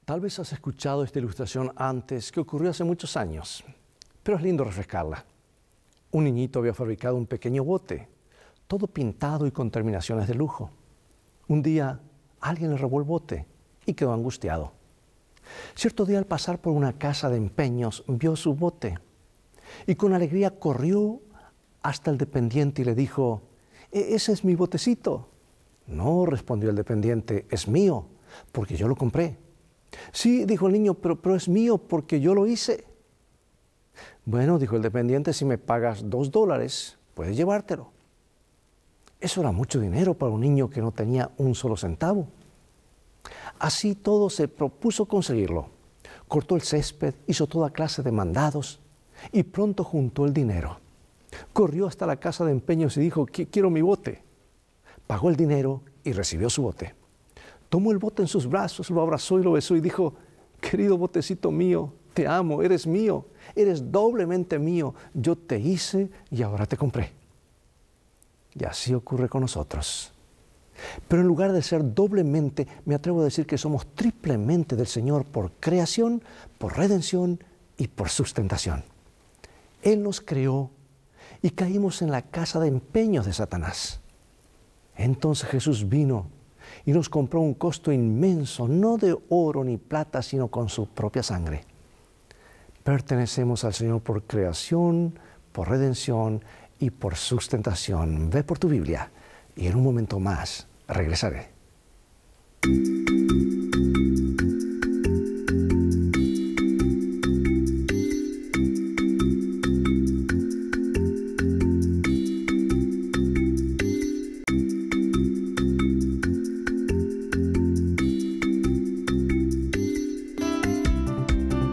Tal vez has escuchado esta ilustración antes, que ocurrió hace muchos años, pero es lindo refrescarla. Un niñito había fabricado un pequeño bote, todo pintado y con terminaciones de lujo. Un día, alguien le robó el bote y quedó angustiado. Cierto día, al pasar por una casa de empeños, vio su bote y con alegría corrió hasta el dependiente y le dijo: «Ese es mi botecito». «No», respondió el dependiente, «es mío, porque yo lo compré». «Sí», dijo el niño, pero es mío porque yo lo hice». «Bueno», dijo el dependiente, «si me pagas $2, puedes llevártelo». Eso era mucho dinero para un niño que no tenía un solo centavo. Así todo se propuso conseguirlo. Cortó el césped, hizo toda clase de mandados y pronto juntó el dinero. Corrió hasta la casa de empeños y dijo: «Quiero mi bote». Pagó el dinero y recibió su bote. Tomó el bote en sus brazos, lo abrazó y lo besó y dijo: «Querido botecito mío, te amo, eres mío, eres doblemente mío. Yo te hice y ahora te compré». Y así ocurre con nosotros. Pero en lugar de ser doblemente, me atrevo a decir que somos triplemente del Señor por creación, por redención y por sustentación. Él nos creó y caímos en la casa de empeños de Satanás. Entonces Jesús vino y nos compró a un costo inmenso, no de oro ni plata, sino con su propia sangre. Pertenecemos al Señor por creación, por redención y por sustentación. Ve por tu Biblia y en un momento más regresaré.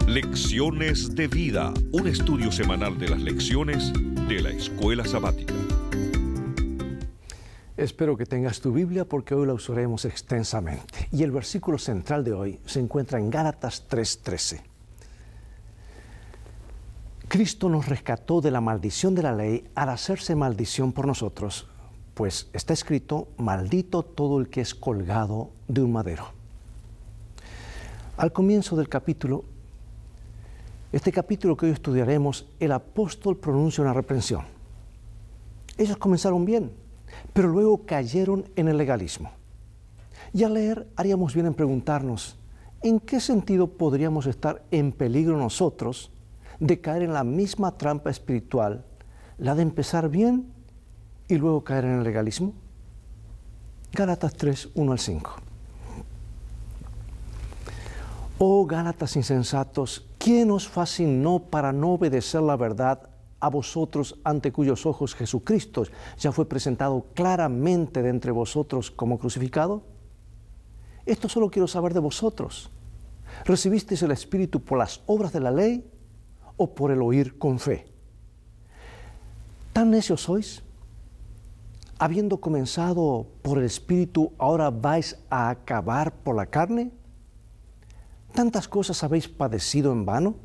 Lecciones de Vida, un estudio semanal de las lecciones de la Escuela Sabática. Espero que tengas tu Biblia porque hoy la usaremos extensamente. Y el versículo central de hoy se encuentra en Gálatas 3:13. Cristo nos rescató de la maldición de la ley al hacerse maldición por nosotros, pues está escrito: maldito todo el que es colgado de un madero. Al comienzo del capítulo, este capítulo que hoy estudiaremos, el apóstol pronuncia una reprensión. Ellos comenzaron bien, pero luego cayeron en el legalismo. Y al leer, haríamos bien en preguntarnos: ¿en qué sentido podríamos estar en peligro nosotros de caer en la misma trampa espiritual, la de empezar bien y luego caer en el legalismo? Gálatas 3, 1 al 5. Oh Gálatas insensatos, ¿quién os fascinó para no obedecer la verdad, a vosotros ante cuyos ojos Jesucristo ya fue presentado claramente de entre vosotros como crucificado? Esto solo quiero saber de vosotros. ¿Recibisteis el Espíritu por las obras de la ley o por el oír con fe? ¿Tan necios sois? Habiendo comenzado por el Espíritu, ¿ahora vais a acabar por la carne? ¿Tantas cosas habéis padecido en vano?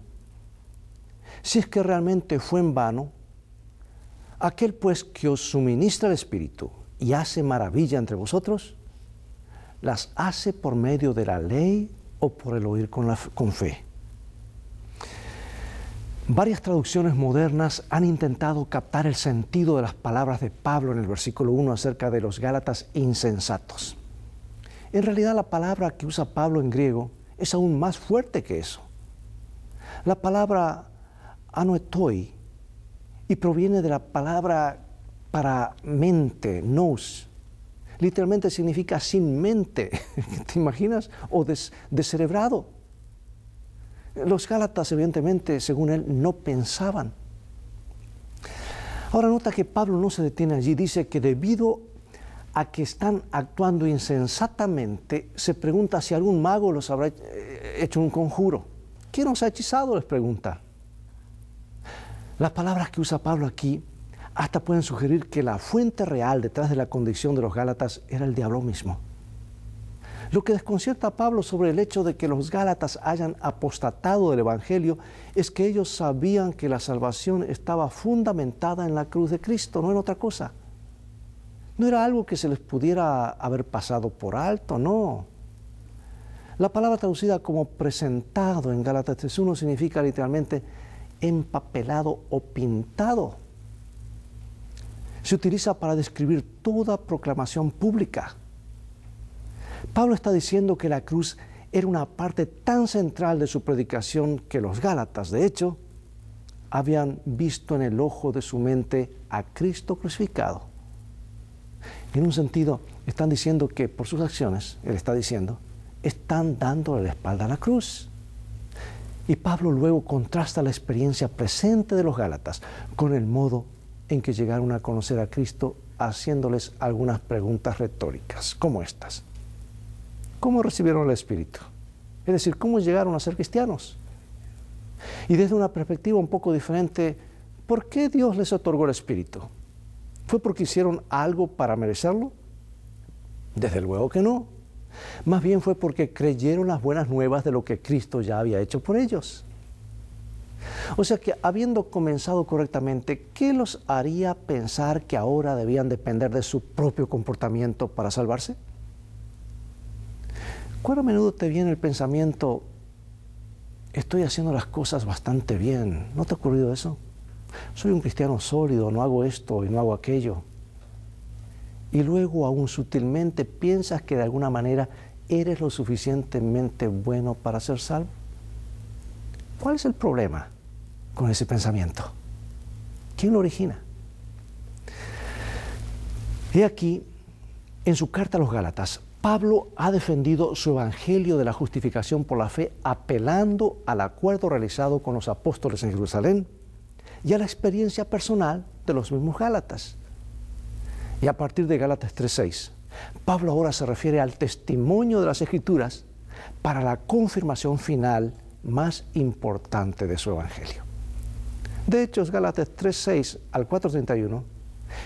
Si es que realmente fue en vano, aquel pues que os suministra el Espíritu y hace maravilla entre vosotros, ¿las hace por medio de la ley o por el oír con fe? Varias traducciones modernas han intentado captar el sentido de las palabras de Pablo en el versículo 1 acerca de los Gálatas insensatos. En realidad, la palabra que usa Pablo en griego es aún más fuerte que eso. La palabra anoetoi, y proviene de la palabra para mente, nous. Literalmente significa sin mente, ¿te imaginas? O descerebrado. Los Gálatas, evidentemente, según él, no pensaban. Ahora nota que Pablo no se detiene allí, dice que debido a que están actuando insensatamente, se pregunta si algún mago los habrá hecho un conjuro. ¿Quién los ha hechizado?, les pregunta. Las palabras que usa Pablo aquí hasta pueden sugerir que la fuente real detrás de la condición de los Gálatas era el diablo mismo. Lo que desconcierta a Pablo sobre el hecho de que los Gálatas hayan apostatado del Evangelio es que ellos sabían que la salvación estaba fundamentada en la cruz de Cristo, no en otra cosa. No era algo que se les pudiera haber pasado por alto, no. La palabra traducida como presentado en Gálatas 3:1 significa literalmente empapelado o pintado. Se utiliza para describir toda proclamación pública. Pablo está diciendo que la cruz era una parte tan central de su predicación que los Gálatas, de hecho, habían visto en el ojo de su mente a Cristo crucificado. En un sentido, están diciendo que por sus acciones, él está diciendo, están dándole la espalda a la cruz. Y Pablo luego contrasta la experiencia presente de los Gálatas con el modo en que llegaron a conocer a Cristo, haciéndoles algunas preguntas retóricas, como estas. ¿Cómo recibieron el Espíritu? Es decir, ¿cómo llegaron a ser cristianos? Y desde una perspectiva un poco diferente, ¿por qué Dios les otorgó el Espíritu? ¿Fue porque hicieron algo para merecerlo? Desde luego que no. Más bien fue porque creyeron las buenas nuevas de lo que Cristo ya había hecho por ellos. O sea que, habiendo comenzado correctamente, ¿qué los haría pensar que ahora debían depender de su propio comportamiento para salvarse? ¿Cuán a menudo te viene el pensamiento, estoy haciendo las cosas bastante bien? ¿No te ha ocurrido eso? Soy un cristiano sólido, no hago esto y no hago aquello. Y luego, aún sutilmente, piensas que de alguna manera eres lo suficientemente bueno para ser salvo. ¿Cuál es el problema con ese pensamiento? ¿Quién lo origina? He aquí, en su carta a los Gálatas, Pablo ha defendido su evangelio de la justificación por la fe apelando al acuerdo realizado con los apóstoles en Jerusalén y a la experiencia personal de los mismos Gálatas. Y a partir de Gálatas 3:6, Pablo ahora se refiere al testimonio de las Escrituras para la confirmación final más importante de su evangelio. De hecho, Gálatas 3:6 al 4:31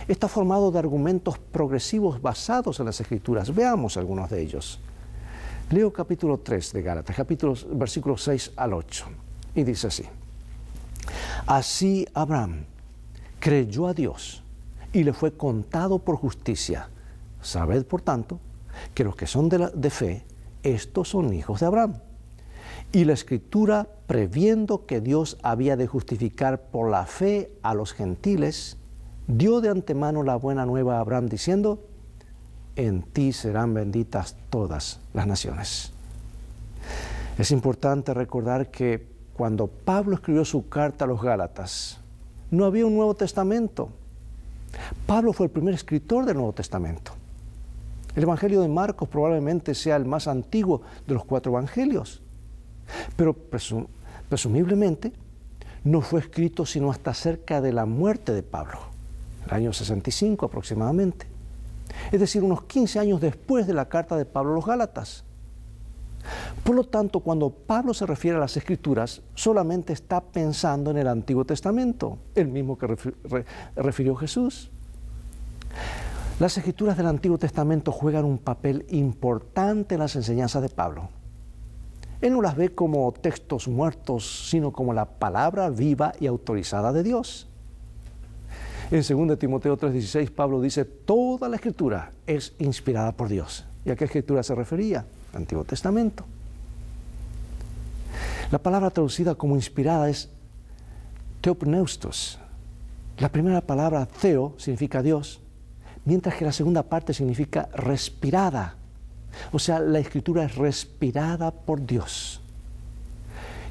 está formado de argumentos progresivos basados en las Escrituras. Veamos algunos de ellos. Leo capítulo 3 de Gálatas, versículos 6 al 8, y dice así: Así Abraham creyó a Dios y le fue contado por justicia. Sabed, por tanto, que los que son de fe, estos son hijos de Abraham. Y la Escritura, previendo que Dios había de justificar por la fe a los gentiles, dio de antemano la buena nueva a Abraham, diciendo: en ti serán benditas todas las naciones. Es importante recordar que cuando Pablo escribió su carta a los Gálatas, no había un Nuevo Testamento. Pablo fue el primer escritor del Nuevo Testamento. El Evangelio de Marcos probablemente sea el más antiguo de los 4 evangelios, pero presumiblemente no fue escrito sino hasta cerca de la muerte de Pablo, el año 65 aproximadamente. Es decir, unos 15 años después de la carta de Pablo a los Gálatas. Por lo tanto, cuando Pablo se refiere a las Escrituras, solamente está pensando en el Antiguo Testamento, el mismo que refirió Jesús. Las Escrituras del Antiguo Testamento juegan un papel importante en las enseñanzas de Pablo. Él no las ve como textos muertos, sino como la palabra viva y autorizada de Dios. En 2 Timoteo 3:16, Pablo dice: toda la Escritura es inspirada por Dios. ¿Y a qué Escritura se refería? Antiguo Testamento. La palabra traducida como inspirada es theopneustos. La primera palabra, theo, significa Dios, mientras que la segunda parte significa respirada. O sea, la Escritura es respirada por Dios.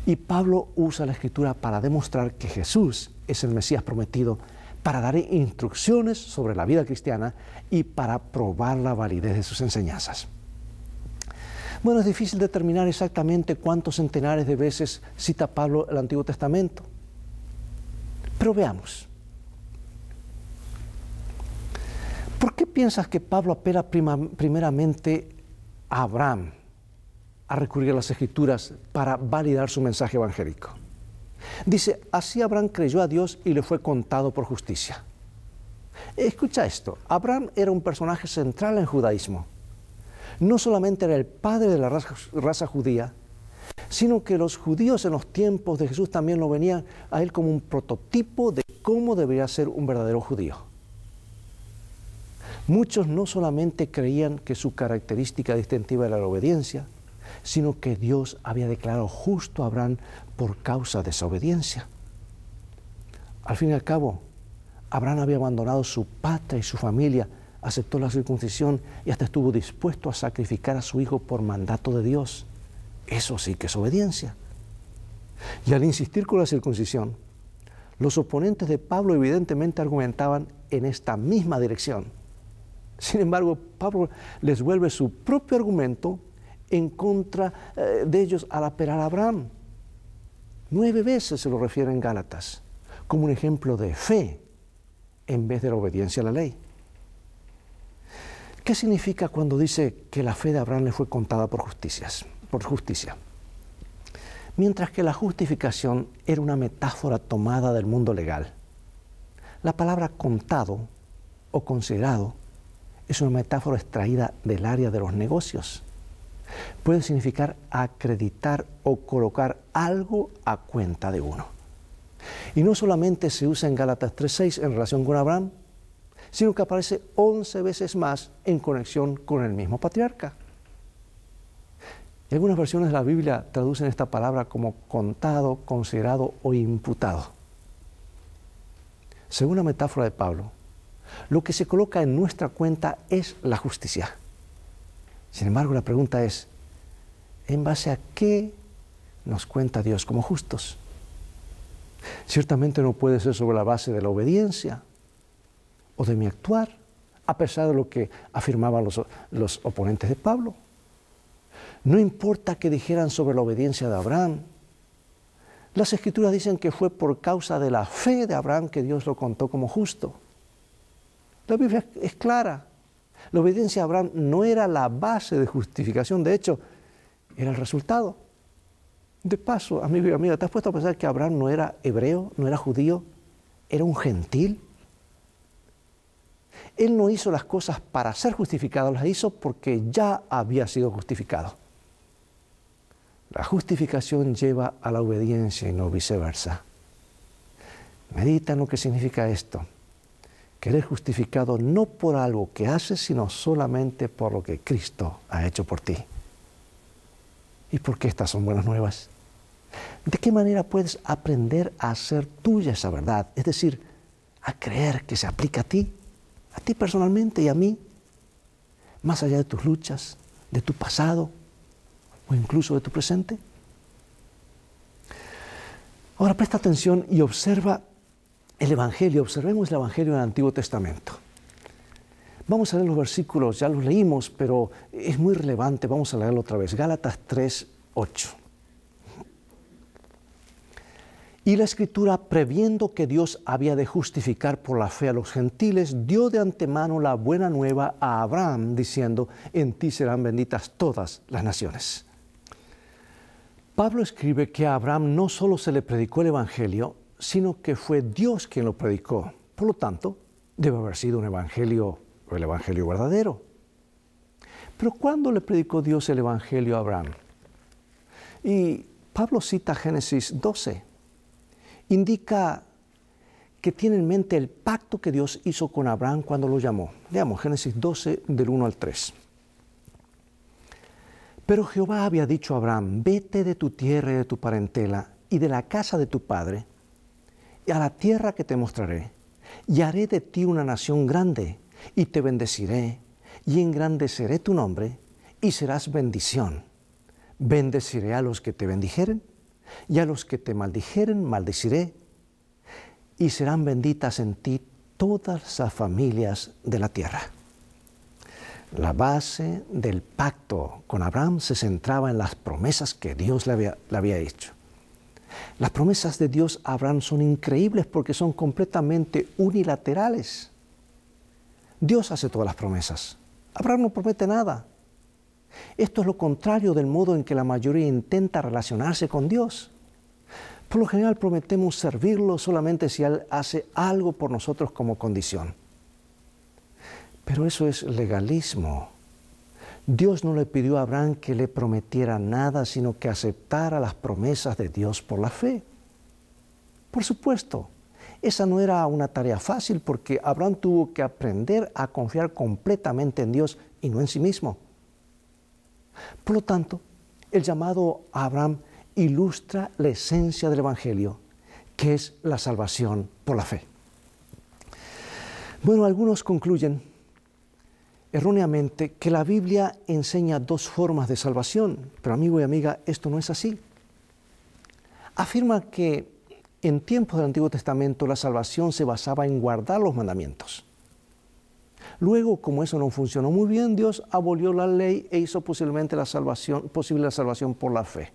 Y Pablo usa la Escritura para demostrar que Jesús es el Mesías prometido, para dar instrucciones sobre la vida cristiana y para probar la validez de sus enseñanzas. Bueno, es difícil determinar exactamente cuántos centenares de veces cita Pablo el Antiguo Testamento. Pero veamos. ¿Por qué piensas que Pablo apela primeramente a Abraham a recurrir a las Escrituras para validar su mensaje evangélico? Dice: así Abraham creyó a Dios y le fue contado por justicia. Escucha esto. Abraham era un personaje central en el judaísmo. No solamente era el padre de la raza judía, sino que los judíos en los tiempos de Jesús también lo venían a él como un prototipo de cómo debería ser un verdadero judío. Muchos no solamente creían que su característica distintiva era la obediencia, sino que Dios había declarado justo a Abraham por causa de esa obediencia. Al fin y al cabo, Abraham había abandonado su patria y su familia, aceptó la circuncisión y hasta estuvo dispuesto a sacrificar a su hijo por mandato de Dios. Eso sí que es obediencia. Y al insistir con la circuncisión, los oponentes de Pablo evidentemente argumentaban en esta misma dirección. Sin embargo, Pablo les vuelve su propio argumento en contra de ellos al apelar a Abraham. 9 veces se lo refiere en Gálatas como un ejemplo de fe en vez de la obediencia a la ley. ¿Qué significa cuando dice que la fe de Abraham le fue contada por justicia? Mientras que la justificación era una metáfora tomada del mundo legal, la palabra contado o considerado es una metáfora extraída del área de los negocios. Puede significar acreditar o colocar algo a cuenta de uno. Y no solamente se usa en Gálatas 3:6 en relación con Abraham, sino que aparece 11 veces más en conexión con el mismo patriarca. Y algunas versiones de la Biblia traducen esta palabra como contado, considerado o imputado. Según la metáfora de Pablo, lo que se coloca en nuestra cuenta es la justicia. Sin embargo, la pregunta es, ¿en base a qué nos cuenta Dios como justos? Ciertamente no puede ser sobre la base de la obediencia o de mi actuar, a pesar de lo que afirmaban los oponentes de Pablo. No importa que dijeran sobre la obediencia de Abraham. Las Escrituras dicen que fue por causa de la fe de Abraham que Dios lo contó como justo. La Biblia es clara. La obediencia a Abraham no era la base de justificación, de hecho, era el resultado. De paso, amigo y amiga, ¿te has puesto a pensar que Abraham no era hebreo, no era judío, era un gentil? Él no hizo las cosas para ser justificado, las hizo porque ya había sido justificado. La justificación lleva a la obediencia y no viceversa. Medita en lo que significa esto. Que eres justificado no por algo que haces, sino solamente por lo que Cristo ha hecho por ti. ¿Y por qué estas son buenas nuevas? ¿De qué manera puedes aprender a hacer tuya esa verdad? Es decir, a creer que se aplica a ti personalmente y a mí, más allá de tus luchas, de tu pasado o incluso de tu presente. Ahora presta atención y observa el Evangelio. Observemos el Evangelio en el Antiguo Testamento. Vamos a leer los versículos, ya los leímos, pero es muy relevante. Vamos a leerlo otra vez. Gálatas 3:8. Y la Escritura, previendo que Dios había de justificar por la fe a los gentiles, dio de antemano la buena nueva a Abraham, diciendo, en ti serán benditas todas las naciones. Pablo escribe que a Abraham no solo se le predicó el Evangelio, sino que fue Dios quien lo predicó. Por lo tanto, debe haber sido el Evangelio verdadero. Pero ¿cuándo le predicó Dios el Evangelio a Abraham? Y Pablo cita Génesis 12. Indica que tiene en mente el pacto que Dios hizo con Abraham cuando lo llamó. Leamos Génesis 12, del 1 al 3. Pero Jehová había dicho a Abraham, vete de tu tierra y de tu parentela y de la casa de tu padre, y a la tierra que te mostraré, y haré de ti una nación grande, y te bendeciré, y engrandeceré tu nombre, y serás bendición. Bendeciré a los que te bendijeren, y a los que te maldijeren, maldeciré, y serán benditas en ti todas las familias de la tierra. La base del pacto con Abraham se centraba en las promesas que Dios le había hecho. Las promesas de Dios a Abraham son increíbles porque son completamente unilaterales. Dios hace todas las promesas. Abraham no promete nada. Esto es lo contrario del modo en que la mayoría intenta relacionarse con Dios. Por lo general prometemos servirlo solamente si Él hace algo por nosotros como condición. Pero eso es legalismo. Dios no le pidió a Abraham que le prometiera nada, sino que aceptara las promesas de Dios por la fe. Por supuesto, esa no era una tarea fácil porque Abraham tuvo que aprender a confiar completamente en Dios y no en sí mismo. Por lo tanto, El llamado a Abraham ilustra la esencia del Evangelio, que es la salvación por la fe. Bueno, algunos concluyen erróneamente que la Biblia enseña dos formas de salvación, pero amigo y amiga, esto no es así. Afirma que en tiempos del Antiguo Testamento la salvación se basaba en guardar los mandamientos. Luego, como eso no funcionó muy bien, Dios abolió la ley e hizo posible la salvación por la fe.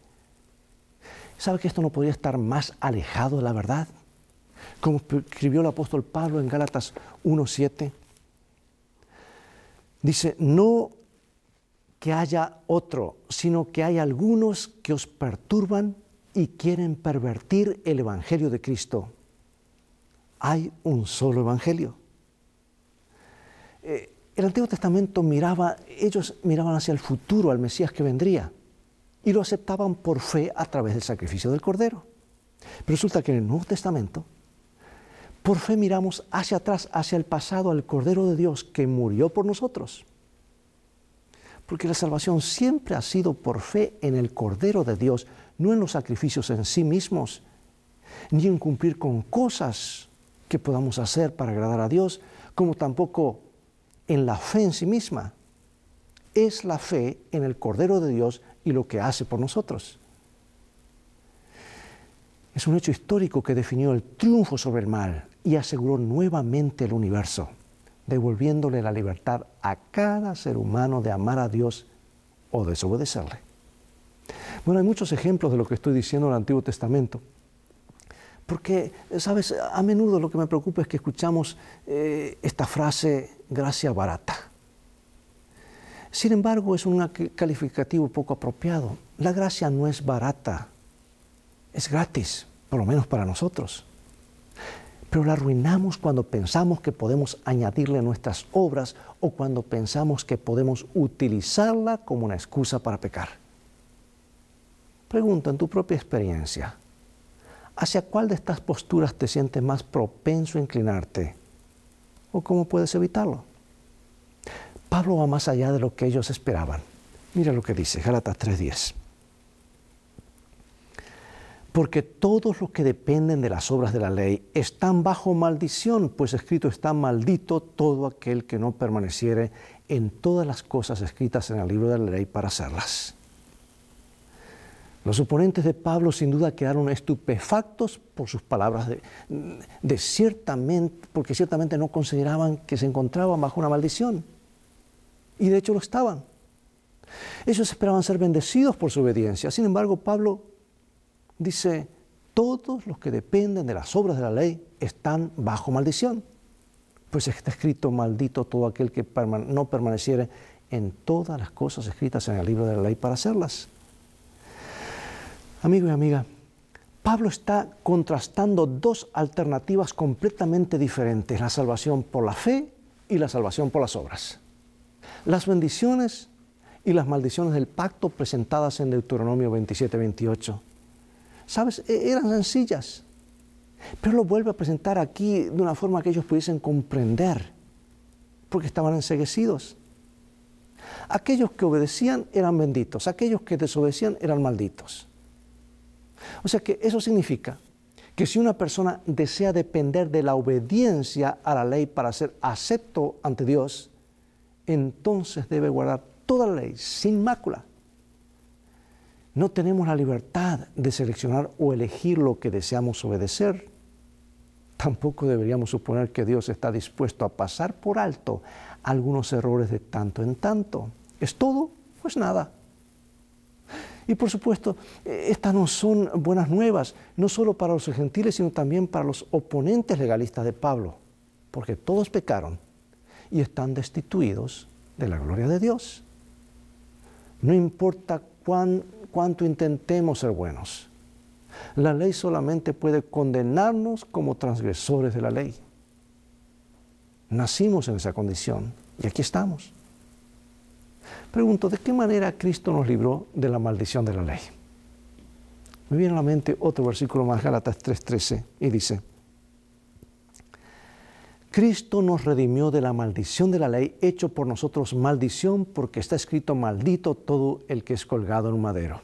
¿Sabe que esto no podría estar más alejado de la verdad? Como escribió el apóstol Pablo en Gálatas 1:7. Dice, no que haya otro, sino que hay algunos que os perturban y quieren pervertir el Evangelio de Cristo. Hay un solo Evangelio. El Antiguo Testamento ellos miraban hacia el futuro, al Mesías que vendría, y lo aceptaban por fe a través del sacrificio del Cordero. Pero resulta que en el Nuevo Testamento, por fe miramos hacia atrás, hacia el pasado, al Cordero de Dios que murió por nosotros. Porque la salvación siempre ha sido por fe en el Cordero de Dios, no en los sacrificios en sí mismos, ni en cumplir con cosas que podamos hacer para agradar a Dios, como tampoco en la fe en sí misma. Es la fe en el Cordero de Dios y lo que hace por nosotros. Es un hecho histórico que definió el triunfo sobre el mal y aseguró nuevamente el universo, devolviéndole la libertad a cada ser humano de amar a Dios o desobedecerle. Bueno, hay muchos ejemplos de lo que estoy diciendo en el Antiguo Testamento, porque, ¿sabes? A menudo lo que me preocupa es que escuchamos esta frase, gracia barata. Sin embargo, es un calificativo poco apropiado. La gracia no es barata, es gratis, por lo menos para nosotros. Pero la arruinamos cuando pensamos que podemos añadirle nuestras obras o cuando pensamos que podemos utilizarla como una excusa para pecar. Pregunta en tu propia experiencia, ¿hacia cuál de estas posturas te sientes más propenso a inclinarte? ¿O cómo puedes evitarlo? Pablo va más allá de lo que ellos esperaban. Mira lo que dice, Gálatas 3:10. Porque todos los que dependen de las obras de la ley están bajo maldición, pues escrito está: maldito todo aquel que no permaneciere en todas las cosas escritas en el libro de la ley para hacerlas. Los oponentes de Pablo sin duda quedaron estupefactos por sus palabras, porque ciertamente no consideraban que se encontraban bajo una maldición. Y de hecho lo estaban. Ellos esperaban ser bendecidos por su obediencia. Sin embargo, Pablo dice, todos los que dependen de las obras de la ley están bajo maldición. Pues está escrito, maldito todo aquel que no permaneciere en todas las cosas escritas en el libro de la ley para hacerlas. Amigo y amiga, Pablo está contrastando dos alternativas completamente diferentes, la salvación por la fe y la salvación por las obras. Las bendiciones y las maldiciones del pacto presentadas en Deuteronomio 27-28. ¿Sabes? Eran sencillas, pero lo vuelve a presentar aquí de una forma que ellos pudiesen comprender, porque estaban enceguecidos. Aquellos que obedecían eran benditos, aquellos que desobedecían eran malditos. O sea que eso significa que si una persona desea depender de la obediencia a la ley para ser acepto ante Dios, entonces debe guardar toda la ley sin mácula. No tenemos la libertad de seleccionar o elegir lo que deseamos obedecer. Tampoco deberíamos suponer que Dios está dispuesto a pasar por alto algunos errores de tanto en tanto. ¿Es todo? Pues nada. Y por supuesto, estas no son buenas nuevas, no solo para los gentiles, sino también para los oponentes legalistas de Pablo, porque todos pecaron y están destituidos de la gloria de Dios. No importa cuánto intentemos ser buenos, la ley solamente puede condenarnos como transgresores de la ley. Nacimos en esa condición y aquí estamos. Pregunto, ¿de qué manera Cristo nos libró de la maldición de la ley? Me viene a la mente otro versículo más, Gálatas 3:13, y dice, Cristo nos redimió de la maldición de la ley, hecho por nosotros maldición, porque está escrito: maldito todo el que es colgado en un madero.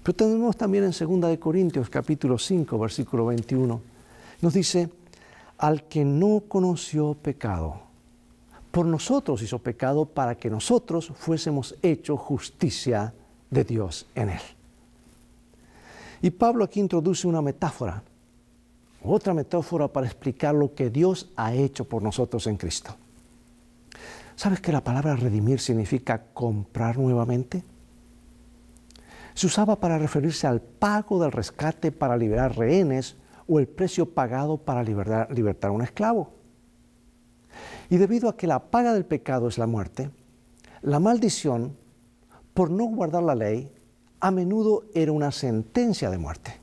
Pero tenemos también en 2 Corintios capítulo 5, versículo 21, nos dice: al que no conoció pecado, por nosotros hizo pecado, para que nosotros fuésemos hechos justicia de Dios en él. Y Pablo aquí introduce una metáfora, otra metáfora para explicar lo que Dios ha hecho por nosotros en Cristo. ¿Sabes que la palabra redimir significa comprar nuevamente? Se usaba para referirse al pago del rescate para liberar rehenes o el precio pagado para libertar a un esclavo. Y debido a que la paga del pecado es la muerte, la maldición, por no guardar la ley, a menudo era una sentencia de muerte.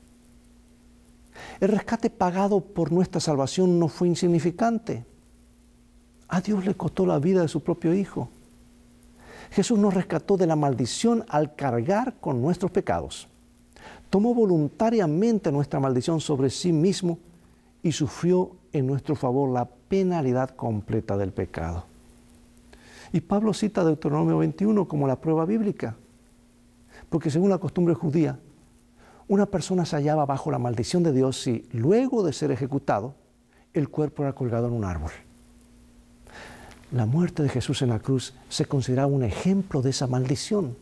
El rescate pagado por nuestra salvación no fue insignificante. A Dios le costó la vida de su propio Hijo. Jesús nos rescató de la maldición al cargar con nuestros pecados. Tomó voluntariamente nuestra maldición sobre sí mismo y sufrió en nuestro favor la penalidad completa del pecado. Y Pablo cita Deuteronomio 21 como la prueba bíblica, porque según la costumbre judía, una persona se hallaba bajo la maldición de Dios si, luego de ser ejecutado, el cuerpo era colgado en un árbol. La muerte de Jesús en la cruz se consideraba un ejemplo de esa maldición.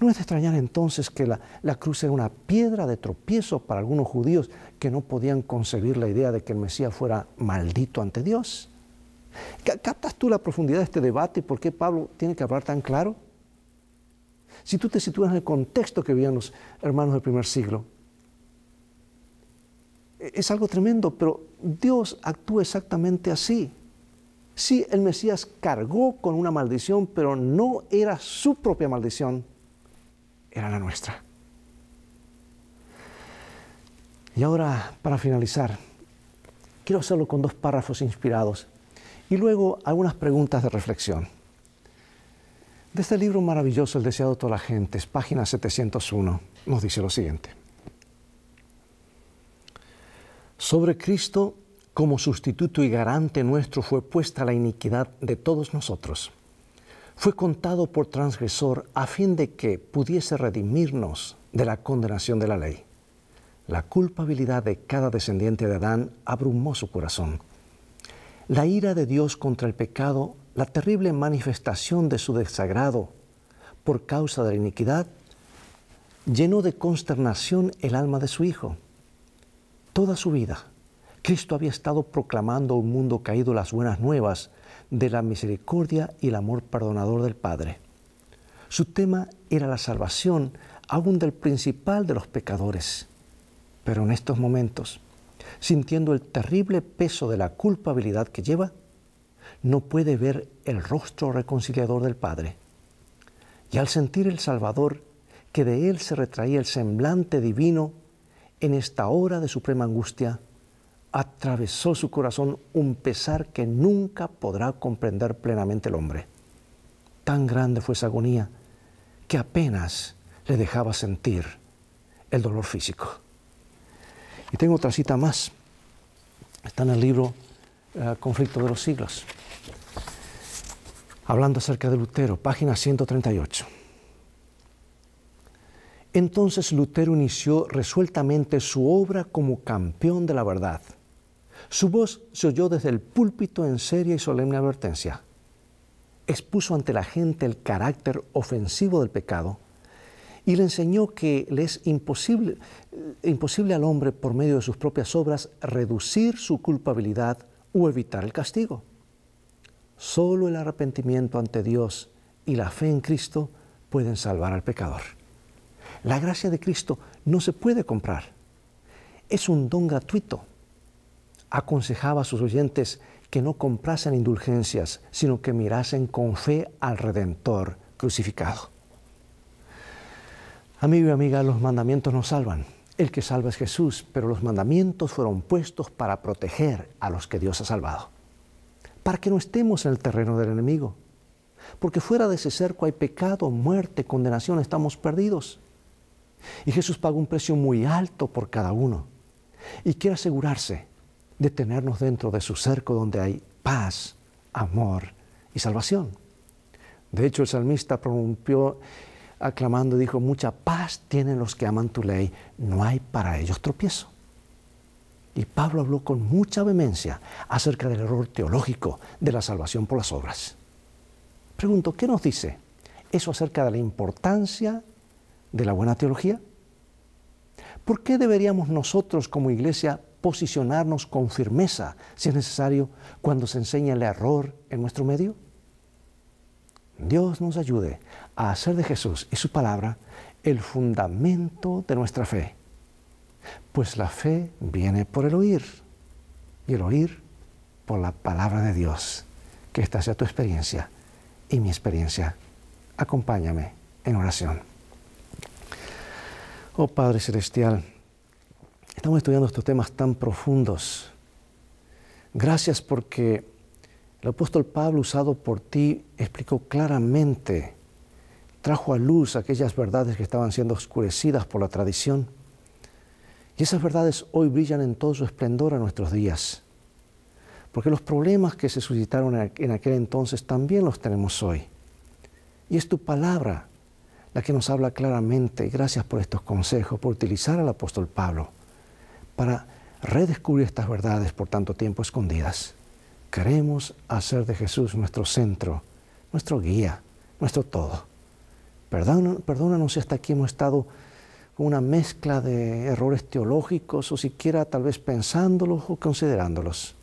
No es de extrañar entonces que la cruz era una piedra de tropiezo para algunos judíos que no podían concebir la idea de que el Mesías fuera maldito ante Dios. ¿Captas tú la profundidad de este debate y por qué Pablo tiene que hablar tan claro? Si tú te sitúas en el contexto que vivían los hermanos del primer siglo, es algo tremendo, pero Dios actúa exactamente así. Sí, el Mesías cargó con una maldición, pero no era su propia maldición, era la nuestra. Y ahora, para finalizar, quiero hacerlo con 2 párrafos inspirados y luego algunas preguntas de reflexión. De este libro maravilloso, El deseado de todas las gentes, página 701, nos dice lo siguiente. Sobre Cristo, como sustituto y garante nuestro, fue puesta la iniquidad de todos nosotros. Fue contado por transgresor a fin de que pudiese redimirnos de la condenación de la ley. La culpabilidad de cada descendiente de Adán abrumó su corazón. La ira de Dios contra el pecado, la terrible manifestación de su desagrado por causa de la iniquidad, llenó de consternación el alma de su Hijo. Toda su vida, Cristo había estado proclamando a un mundo caído las buenas nuevas de la misericordia y el amor perdonador del Padre. Su tema era la salvación aún del principal de los pecadores. Pero en estos momentos, sintiendo el terrible peso de la culpabilidad que lleva, no puede ver el rostro reconciliador del Padre. Y al sentir el Salvador, que de él se retraía el semblante divino, en esta hora de suprema angustia, atravesó su corazón un pesar que nunca podrá comprender plenamente el hombre. Tan grande fue esa agonía que apenas le dejaba sentir el dolor físico. Y tengo otra cita más. Está en el libro Conflicto de los Siglos, hablando acerca de Lutero, página 138. Entonces Lutero inició resueltamente su obra como campeón de la verdad. Su voz se oyó desde el púlpito en seria y solemne advertencia. Expuso ante la gente el carácter ofensivo del pecado y le enseñó que le es imposible al hombre, por medio de sus propias obras, reducir su culpabilidad o evitar el castigo. Solo el arrepentimiento ante Dios y la fe en Cristo pueden salvar al pecador. La gracia de Cristo no se puede comprar. Es un don gratuito. Aconsejaba a sus oyentes que no comprasen indulgencias, sino que mirasen con fe al Redentor crucificado. Amigo y amiga, los mandamientos nos salvan. El que salva es Jesús, pero los mandamientos fueron puestos para proteger a los que Dios ha salvado, para que no estemos en el terreno del enemigo, porque fuera de ese cerco hay pecado, muerte, condenación, estamos perdidos. Y Jesús pagó un precio muy alto por cada uno y quiere asegurarse de tenernos dentro de su cerco donde hay paz, amor y salvación. De hecho, el salmista prorrumpió aclamando y dijo, mucha paz tienen los que aman tu ley, no hay para ellos tropiezo. Y Pablo habló con mucha vehemencia acerca del error teológico de la salvación por las obras. Pregunto, ¿qué nos dice eso acerca de la importancia de la buena teología? ¿Por qué deberíamos nosotros como iglesia posicionarnos con firmeza, si es necesario, cuando se enseña el error en nuestro medio? Dios nos ayude a hacer de Jesús y su palabra el fundamento de nuestra fe. Pues la fe viene por el oír, y el oír por la palabra de Dios. Que esta sea tu experiencia y mi experiencia. Acompáñame en oración. Oh Padre Celestial, estamos estudiando estos temas tan profundos. Gracias porque el apóstol Pablo, usado por ti, explicó claramente, trajo a luz aquellas verdades que estaban siendo oscurecidas por la tradición. Y esas verdades hoy brillan en todo su esplendor a nuestros días. Porque los problemas que se suscitaron en aquel entonces también los tenemos hoy. Y es tu palabra la que nos habla claramente. Y gracias por estos consejos, por utilizar al apóstol Pablo para redescubrir estas verdades por tanto tiempo escondidas. Queremos hacer de Jesús nuestro centro, nuestro guía, nuestro todo. Perdónanos si hasta aquí hemos estado con una mezcla de errores teológicos o siquiera tal vez pensándolos o considerándolos.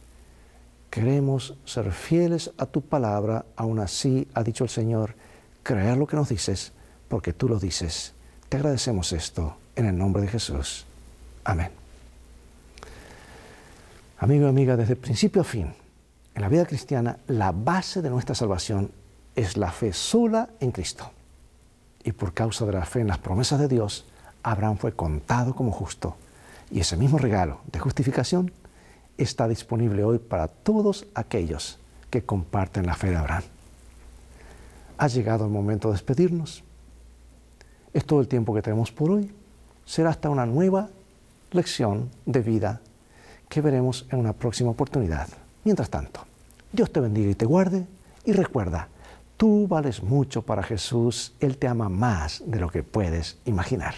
Queremos ser fieles a tu palabra, aún así ha dicho el Señor, creer lo que nos dices, porque tú lo dices. Te agradecemos esto en el nombre de Jesús. Amén. Amigo y amiga, desde principio a fin, en la vida cristiana, la base de nuestra salvación es la fe sola en Cristo. Y por causa de la fe en las promesas de Dios, Abraham fue contado como justo. Y ese mismo regalo de justificación está disponible hoy para todos aquellos que comparten la fe de Abraham. Ha llegado el momento de despedirnos. Es todo el tiempo que tenemos por hoy. Será hasta una nueva lección de vida que veremos en una próxima oportunidad. Mientras tanto, Dios te bendiga y te guarde. Y recuerda, tú vales mucho para Jesús. Él te ama más de lo que puedes imaginar.